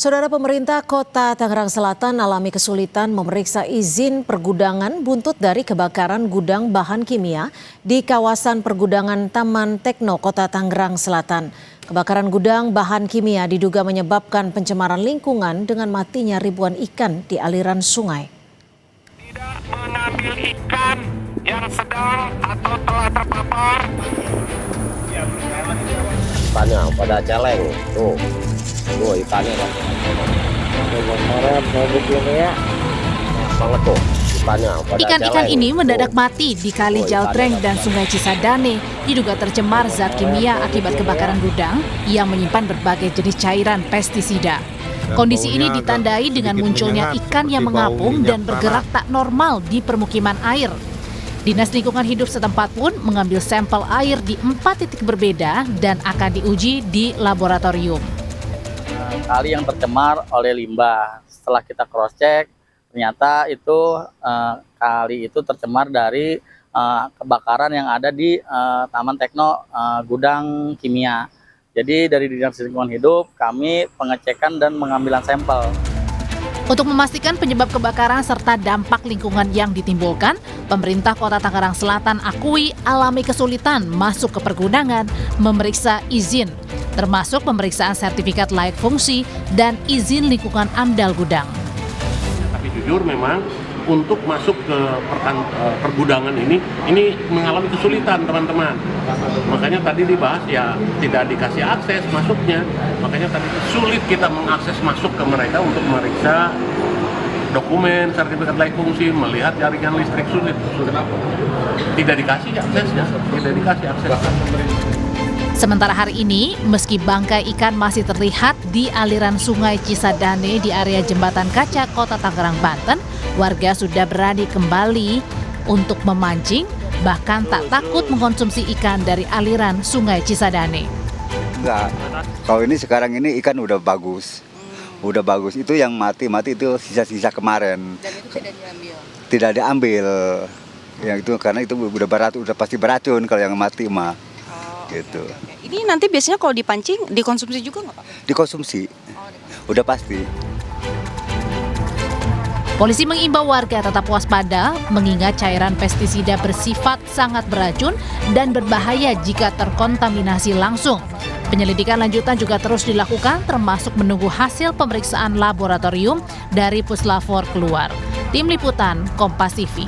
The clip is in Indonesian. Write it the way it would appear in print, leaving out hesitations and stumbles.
Saudara, pemerintah Kota Tangerang Selatan alami kesulitan memeriksa izin pergudangan buntut dari kebakaran gudang bahan kimia di kawasan pergudangan Taman Tekno Kota Tangerang Selatan. Kebakaran gudang bahan kimia diduga menyebabkan pencemaran lingkungan dengan matinya ribuan ikan di aliran sungai. Tidak mengambil ikan yang sedang atau telah terpapar. Ikannya pada celeng tuh ikannya kan banget tuh ikannya pada Ikan-ikan celeng. ini mendadak mati di Kali Jaltreng dan Sungai Cisadane, diduga tercemar zat kimia akibat kebakaran gudang yang menyimpan berbagai jenis cairan pestisida. Kondisi ini ditandai dengan munculnya ikan yang mengapung dan bergerak tak normal di permukiman air. Dinas Lingkungan Hidup setempat pun mengambil sampel air di 4 titik berbeda dan akan diuji di laboratorium. Kali yang tercemar oleh limbah. Setelah kita cross check, ternyata itu kali itu tercemar dari kebakaran yang ada di Taman Tekno gudang kimia. Jadi dari Dinas Lingkungan Hidup kami pengecekan dan pengambilan sampel. Untuk memastikan penyebab kebakaran serta dampak lingkungan yang ditimbulkan, pemerintah Kota Tangerang Selatan akui alami kesulitan masuk ke pergudangan memeriksa izin, termasuk pemeriksaan sertifikat layak fungsi dan izin lingkungan AMDAL gudang. Tapi jujur memang untuk masuk ke pergudangan ini mengalami kesulitan teman-teman. Makanya tadi dibahas ya tidak dikasih akses masuknya. Makanya tadi sulit kita mengakses masuk ke mereka untuk memeriksa dokumen, sertifikat layak fungsi, melihat jaringan listrik sulit apa? Tidak dikasih aksesnya, tidak dikasih akses. Sementara hari ini, meski bangkai ikan masih terlihat di aliran Sungai Cisadane di area Jembatan Kaca Kota Tangerang, Banten, warga sudah berani kembali untuk memancing, bahkan tak takut mengkonsumsi ikan dari aliran Sungai Cisadane. Enggak, kalau ini sekarang ini ikan udah bagus. Udah bagus, itu yang mati itu sisa-sisa kemarin. Dan itu tidak diambil? Tidak diambil, yang itu karena itu udah pasti beracun kalau yang mati mah. Gitu. Okay. Ini nanti biasanya kalau dipancing dikonsumsi juga nggak Pak? Dikonsumsi, udah pasti. Polisi mengimbau warga tetap waspada mengingat cairan pestisida bersifat sangat beracun dan berbahaya jika terkontaminasi langsung. Penyelidikan lanjutan juga terus dilakukan termasuk menunggu hasil pemeriksaan laboratorium dari Puslapfor keluar. Tim Liputan Kompas TV.